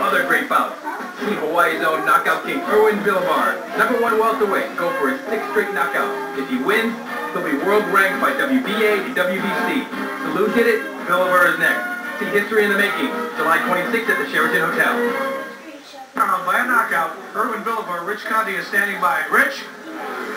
other great bouts. See Hawaii's own knockout king Erwin Villaver, #1 welterweight, go for his 6th straight knockout. If he wins, he'll be world ranked by WBA and WBC. Salute hit it, Villaver is next. See history in the making, July 26th at the Sheraton Hotel. By a knockout, Erwin Villaver, Rich Conti is standing by. Rich?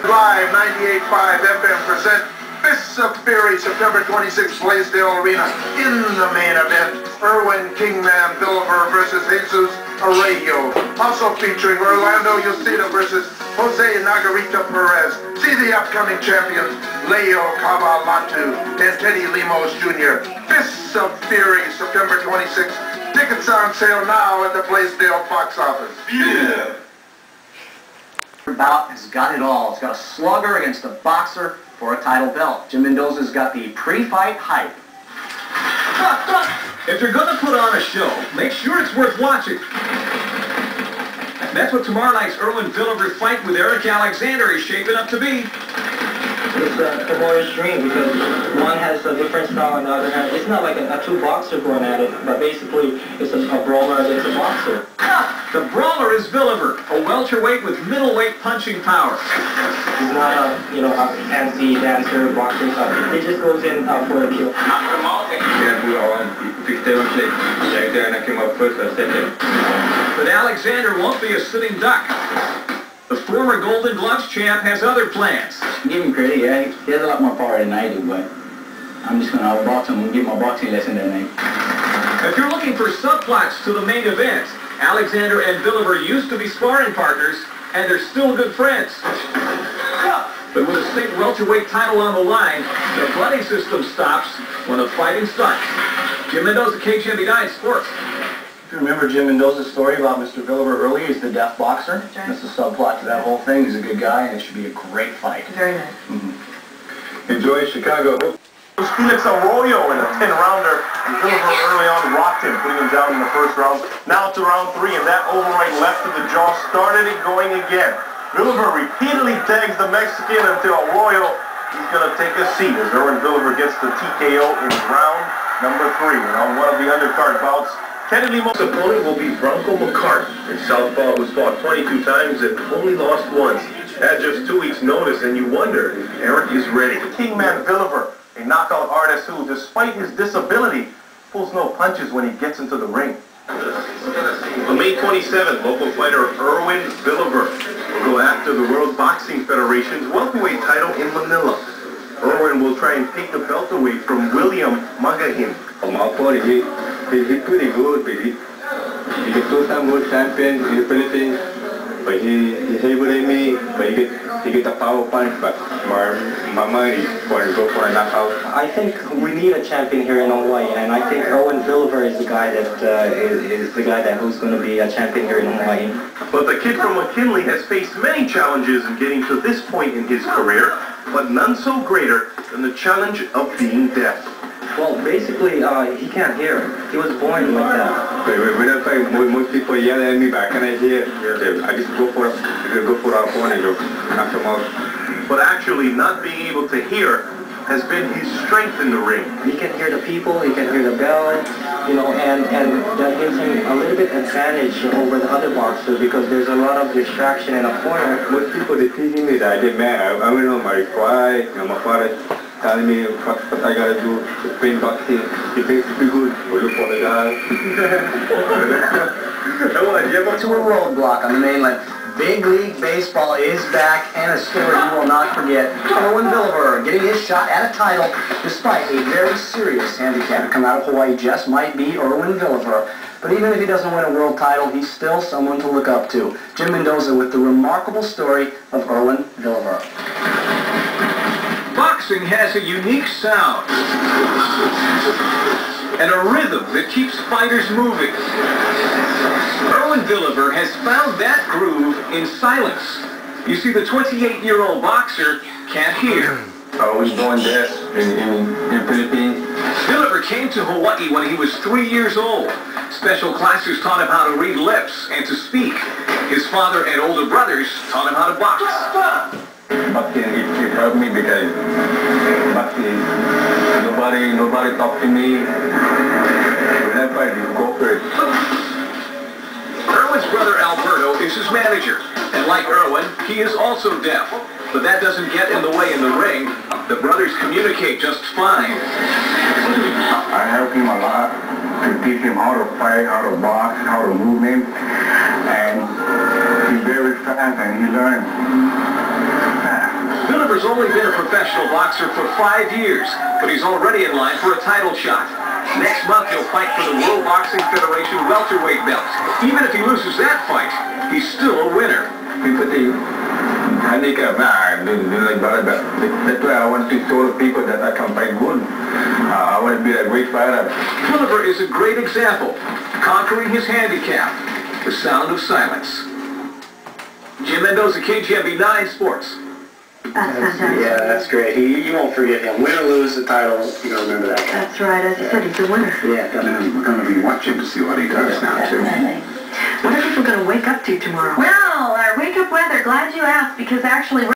Live 98.5 FM present Fists of Fury, September 26th, Blaisdell Arena. In the main event, Erwin Kingman Villaver versus Jesus Arroyo. Also featuring Orlando Yosida versus Jose Nagarita Perez. See the upcoming champions, Leo Cavalatu and Teddy Limos Jr. Fists of Fury, September 26th. Tickets on sale now at the Blaisdell box office. Yeah! Bout has got it all. It's got a slugger against a boxer for a title belt. Jim Mendoza's got the pre-fight hype. If you're going to put on a show, make sure it's worth watching. That's what tomorrow night's Erwin Villaver fight with Eric Alexander is shaping up to be. It's a more extreme because one has a different style and the other has. It's not like a two boxers going at it, but basically it's a brawler against a boxer. The brawler is Villaver, a welterweight with middleweight punching power. He's not a fancy dancer, boxer stuff. He just goes in for the kill. But Alexander won't be a sitting duck. The former Golden Gloves champ has other plans. Give him credit, yeah. He has a lot more power than I do, but I'm just going to outbox him and give him a boxing lesson that night. If you're looking for subplots to the main event, Alexander and Villaver used to be sparring partners, and they're still good friends. But with a state welterweight title on the line, the buddy system stops when the fighting starts. Jim Mendoza, KGMB9 Sports. If you remember Jim Mendoza's story about Mr. Villaver earlier, he's the deaf boxer. That's the subplot to that whole thing. He's a good guy, and it should be a great fight. Very nice. Enjoy Chicago. Felix Arroyo in a 10-rounder, and Villaver early on rocked him, putting him down in the first round. Now to round 3, and that overright left of the jaw started it going again. Villaver repeatedly tags the Mexican until Arroyo, he's going to take a seat as Erwin Villaver gets the TKO in round number 3. And on one of the undercard bouts, Teddy Limos' opponent will be Bronco McCarthy, a southpaw who's fought 22 times and only lost once. At just 2 weeks' notice, and you wonder if Eric is ready. Kingman Villaver, a knockout artist who, despite his disability, pulls no punches when he gets into the ring. On May 27th, local fighter Erwin Villaver will go after the World Boxing Federation's welterweight title in Manila. Erwin will try and take the belt away from William Magahin. He's pretty good, but he's a two-time world champion in the Philippines. But he's able to me, but he get a power punch, but my mind is going to go for a knockout. I think we need a champion here in Hawaii, and I think Erwin Villaver is the guy who's going to be a champion here in Hawaii. But the kid from McKinley has faced many challenges in getting to this point in his career, but none so greater than the challenge of being deaf. Well, basically, he can't hear. He was born like that. When I fight, most people yell at me, but I cannot hear. I just go for our opponent, knock him out. But actually, not being able to hear has been his strength in the ring. He can hear the people, he can hear the bell, and that gives him a little bit advantage over the other boxers because there's a lot of distraction in a corner. Most people, they teasing me that I get mad. I went on my fight, my father telling me what I gotta do to train boxing. He thinks it's too good. We look for the guy. To a roadblock on the mainland. Big League Baseball is back, and a story you will not forget. Erwin Villaver getting his shot at a title despite a very serious handicap. To come out of Hawaii just might be Erwin Villaver. But even if he doesn't win a world title, he's still someone to look up to. Jim Mendoza with the remarkable story of Erwin Villaver. Boxing has a unique sound and a rhythm that keeps fighters moving. Erwin Villaver has found that groove in silence. You see, the 28-year-old boxer can't hear. I was born deaf in Philippines. Villaver came to Hawaii when he was 3 years old. Special classes taught him how to read lips and to speak. His father and older brothers taught him how to box. Boxing, it helped me because boxing, nobody talked to me. When I fight, you go for it. Alberto is his manager. And like Erwin, he is also deaf. But that doesn't get in the way in the ring. The brothers communicate just fine. I help him a lot to teach him how to fight, how to box, how to move him. And he's very fast and he learns fast. Villaver's only been a professional boxer for 5 years, but he's already in line for a title shot. Next month, he'll fight for the World Boxing Federation welterweight belt. Even if he loses that fight, he's still a winner. Handicap, that's why I want to tell people that I can fight good. I want to be a great fighter. Villaver is a great example, conquering his handicap. The sound of silence. Jim Mendoza, KGMB 9 Sports. That's fantastic. Yeah, that's great. You won't forget him. Win or lose the title, you're going to remember that guy. That's right. As you said, he's a winner. Yeah, definitely. We're going to be watching to see what he does now, too. What are people going to wake up to tomorrow? Well, our wake-up weather, glad you asked, because actually